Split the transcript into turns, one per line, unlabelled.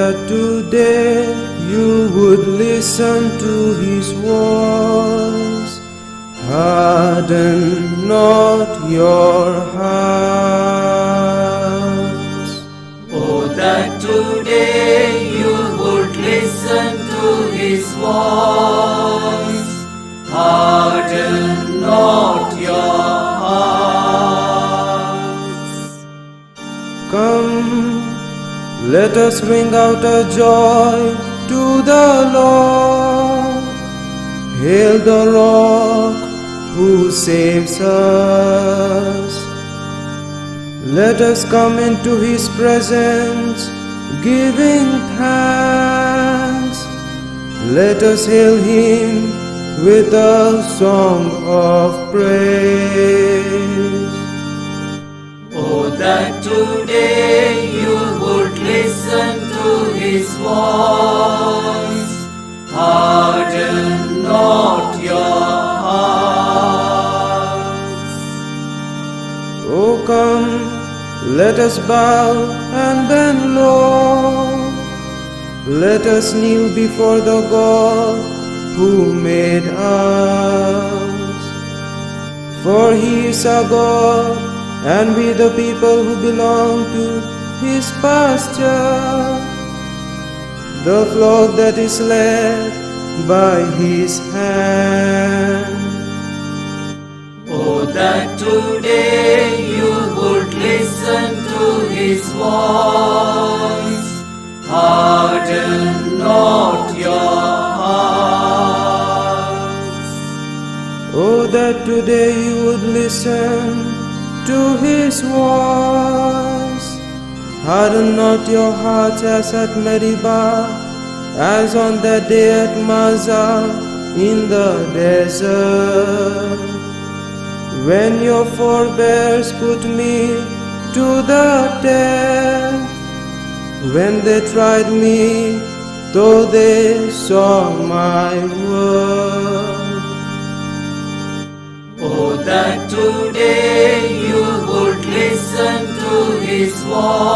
that today you would listen to His voice. Harden not your hearts.
Oh, that today you would listen to His voice. Harden not your hearts.
Come, let us ring out a joy to the Lord. Hail the rock who saves us. Let us come into His presence, giving thanks. Let us hail Him with a song of praise.
Oh, that today you would listen to His voice. Harden not your hearts.
Oh, come, let us bow and bend low. Let us kneel before the God who made us. For He is our God, and we the people who belong to His pasture, the flock that is led by His hand.
Oh, that today you would listen to His voice. Harden not your hearts.
Oh, that today you would listen to His voice. Harden not your hearts as at Meribah, as on that day at Massah in the desert, when your forebears put me to the test, when they tried me, though they saw my word.
Oh, that today you would listen to His voice.